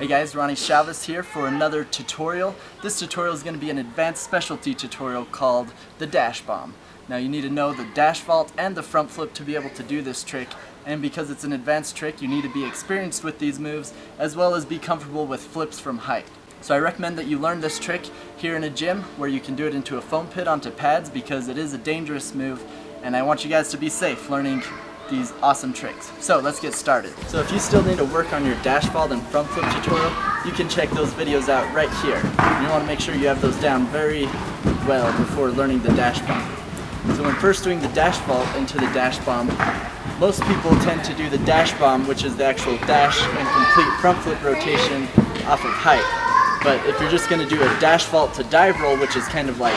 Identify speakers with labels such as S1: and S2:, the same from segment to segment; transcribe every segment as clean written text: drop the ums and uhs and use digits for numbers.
S1: Hey guys, Ronnie Chavez here for another tutorial. This tutorial is going to be an advanced specialty tutorial called the dash bomb. Now you need to know the dash vault and the front flip to be able to do this trick, and because it's an advanced trick you need to be experienced with these moves as well as be comfortable with flips from height. So I recommend that you learn this trick here in a gym where you can do it into a foam pit onto pads because it is a dangerous move and I want you guys to be safe learning these awesome tricks. So let's get started. So if you still need to work on your dash vault and front flip tutorial, you can check those videos out right here. You want to make sure you have those down very well before learning the dash bomb. So when first doing the dash vault into the dash bomb, most people tend to do the dash bomb, which is the actual dash and complete front flip rotation off of height. But if you're just going to do a dash vault to dive roll, which is kind of like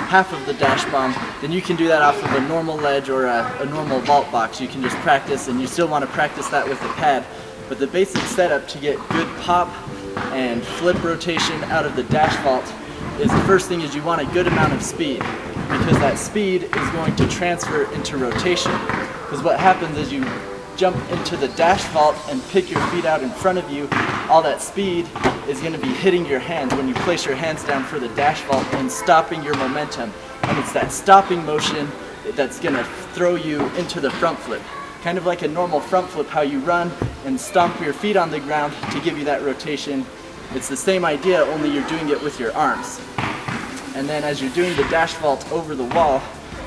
S1: half of the dash bomb, then you can do that off of a normal ledge or a normal vault box. You can just practice, and you still want to practice that with the pad. But the basic setup to get good pop and flip rotation out of the dash vault is the first thing is you want a good amount of speed, because that speed is going to transfer into rotation. Because what happens is you jump into the dash vault and pick your feet out in front of you, all that speed is going to be hitting your hands when you place your hands down for the dash vault and stopping your momentum. And it's that stopping motion that's going to throw you into the front flip. Kind of like a normal front flip, how you run and stomp your feet on the ground to give you that rotation. It's the same idea, only you're doing it with your arms. And then as you're doing the dash vault over the wall,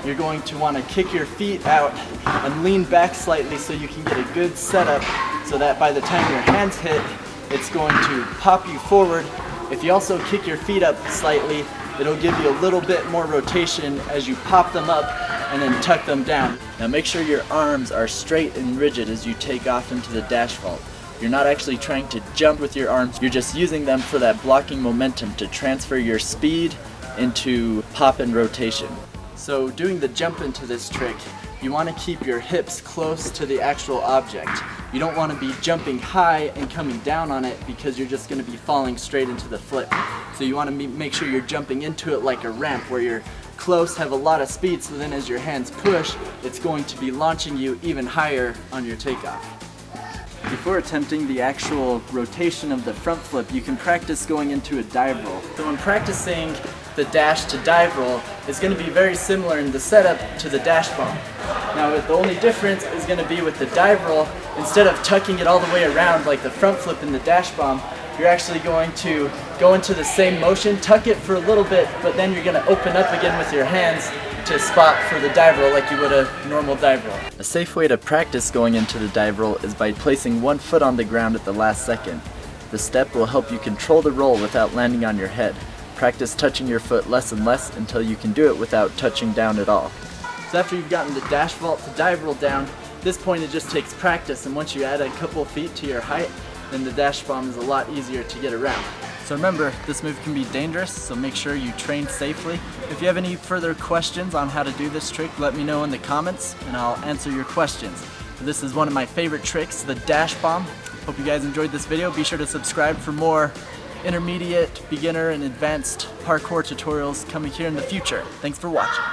S1: you're going to want to kick your feet out and lean back slightly so you can get a good setup so that by the time your hands hit, it's going to pop you forward. If you also kick your feet up slightly, it'll give you a little bit more rotation as you pop them up and then tuck them down. Now make sure your arms are straight and rigid as you take off into the dash vault. You're not actually trying to jump with your arms, you're just using them for that blocking momentum to transfer your speed into pop and rotation. So doing the jump into this trick, you want to keep your hips close to the actual object. You don't want to be jumping high and coming down on it because you're just going to be falling straight into the flip. So you want to make sure you're jumping into it like a ramp where you're close, have a lot of speed, so then as your hands push, it's going to be launching you even higher on your takeoff. Before attempting the actual rotation of the front flip, you can practice going into a dive roll. So when practicing the dash to dive roll, it's going to be very similar in the setup to the dash bomb. Now the only difference is going to be with the dive roll, instead of tucking it all the way around like the front flip in the dash bomb, you're actually going to go into the same motion, tuck it for a little bit, but then you're going to open up again with your hands to spot for the dive roll like you would a normal dive roll. A safe way to practice going into the dive roll is by placing one foot on the ground at the last second. The step will help you control the roll without landing on your head. Practice touching your foot less and less until you can do it without touching down at all. So after you've gotten the dash vault to dive roll down, at this point it just takes practice, and once you add a couple feet to your height, then the dash bomb is a lot easier to get around. So remember, this move can be dangerous, so make sure you train safely. If you have any further questions on how to do this trick, let me know in the comments and I'll answer your questions. This is one of my favorite tricks, the dash bomb. Hope you guys enjoyed this video. Be sure to subscribe for more intermediate, beginner, and advanced parkour tutorials coming here in the future. Thanks for watching.